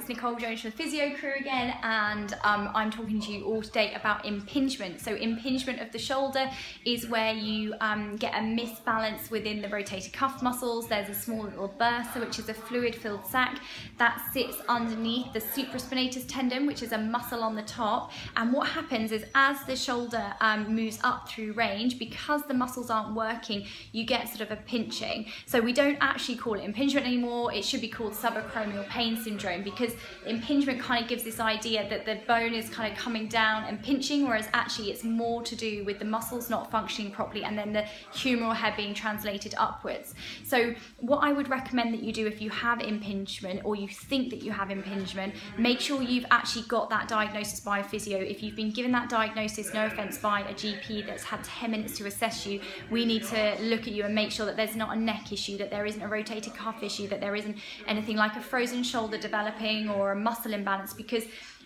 it's Nicole Jones from the Physio crew again, and I'm talking to you all today about impingement. So impingement of the shoulder is where you get a misbalance within the rotator cuff muscles. There's a small little bursa, which is a fluid-filled sac that sits underneath the supraspinatus tendon, which is a muscle on the top. And what happens is as the shoulder moves up through range, because the muscles aren't working, you get sort of a pinching. So we don't actually call it impingement anymore. It should be called subacromial pain syndrome, because impingement kind of gives this idea that the bone is kind of coming down and pinching, whereas actually it's more to do with the muscles not functioning properly and then the humeral head being translated upwards. So what I would recommend that you do if you have impingement or you think that you have impingement, make sure you've actually got that diagnosis by a physio. If you've been given that diagnosis, no offense, by a GP that's had 10 minutes to assess you, we need to look at you and make sure that there's not a neck issue, that there isn't a rotator cuff issue, that there isn't anything like a frozen shoulder developing or a muscle imbalance, because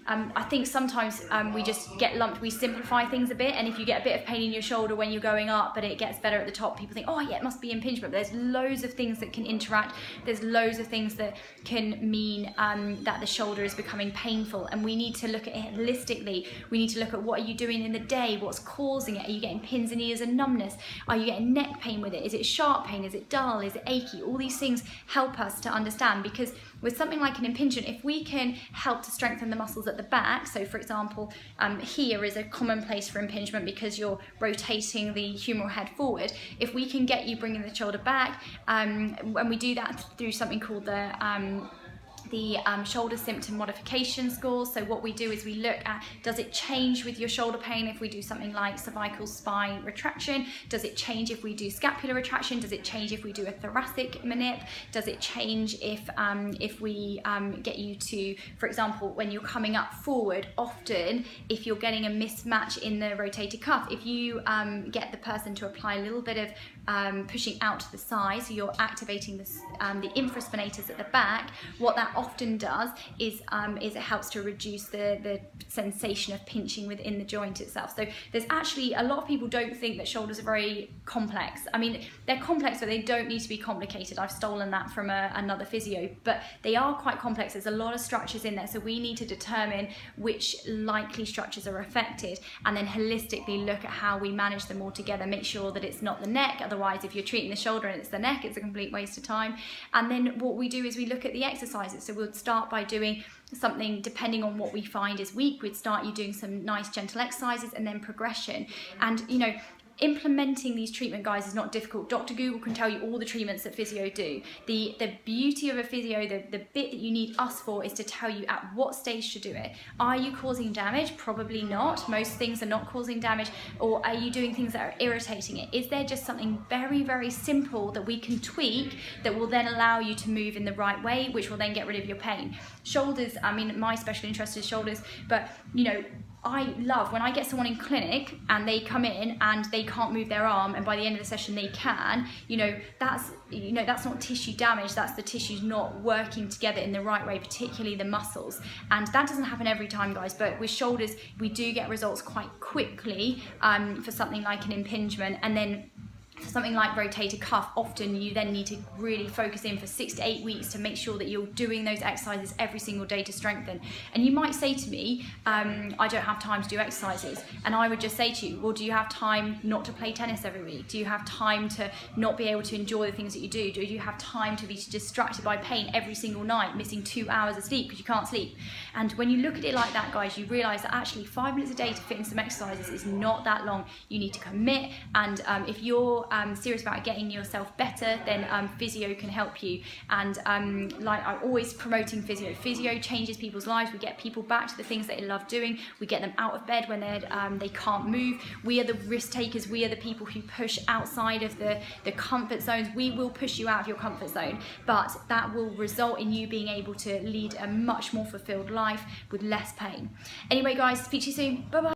I think sometimes we just get lumped, we simplify things a bit, and if you get a bit of pain in your shoulder when you're going up but it gets better at the top, people think, oh yeah, it must be impingement. But there's loads of things that can interact, there's loads of things that can mean that the shoulder is becoming painful, and we need to look at it holistically. We need to look at what are you doing in the day, what's causing it. Are you getting pins and needles and numbness? Are you getting neck pain with it? Is it sharp pain? Is it dull? Is it achy? All these things help us to understand, because with something like an impingement, if we can help to strengthen the muscles at the back, so for example, here is a common place for impingement because you're rotating the humeral head forward. If we can get you bringing the shoulder back, and we do that through something called the shoulder symptom modification score. So what we do is we look at, does it change with your shoulder pain if we do something like cervical spine retraction? Does it change if we do scapular retraction? Does it change if we do a thoracic manip? Does it change if we get you to, for example, when you're coming up forward, often if you're getting a mismatch in the rotator cuff, if you get the person to apply a little bit of pushing out to the side, so you're activating the infraspinatus at the back, what that often does is it helps to reduce the sensation of pinching within the joint itself. So there's actually, a lot of people don't think that shoulders are very complex. I mean, they're complex, but they don't need to be complicated. I've stolen that from another physio, but they are quite complex. There's a lot of structures in there, so we need to determine which likely structures are affected and then holistically look at how we manage them all together. Make sure that it's not the neck, otherwise if you're treating the shoulder and it's the neck, it's a complete waste of time. And then what we do is we look at the exercises. So we'll start by doing something depending on what we find is weak. We'd start you doing some nice gentle exercises and then progression. And you know, implementing these treatment guides is not difficult. Dr. Google can tell you all the treatments that physio do. The beauty of a physio, the bit that you need us for, is to tell you at what stage to do it. Are you causing damage? Probably not. Most things are not causing damage. Or are you doing things that are irritating it? Is there just something very, very simple that we can tweak that will then allow you to move in the right way, which will then get rid of your pain? Shoulders, I mean, my special interest is shoulders, but you know, I love when I get someone in clinic and they come in and they can't move their arm, and by the end of the session they can. That's not tissue damage, that's the tissues not working together in the right way, particularly the muscles. And that doesn't happen every time, guys, but with shoulders we do get results quite quickly for something like an impingement. And then for something like rotator cuff, often you then need to really focus in for 6 to 8 weeks to make sure that you're doing those exercises every single day to strengthen. And you might say to me, I don't have time to do exercises. And I would just say to you, well, do you have time not to play tennis every week? Do you have time to not be able to enjoy the things that you do? Do you have time to be distracted by pain every single night, missing 2 hours of sleep because you can't sleep? And when you look at it like that, guys, you realise that actually 5 minutes a day to fit in some exercises is not that long. You need to commit, and if you're serious about getting yourself better, then physio can help you. And like I'm always promoting physio. Physio changes people's lives. We get people back to the things that they love doing. We get them out of bed when they can't move. We are the risk takers. We are the people who push outside of the comfort zones. We will push you out of your comfort zone, but that will result in you being able to lead a much more fulfilled life with less pain. Anyway, guys, speak to you soon. Bye bye.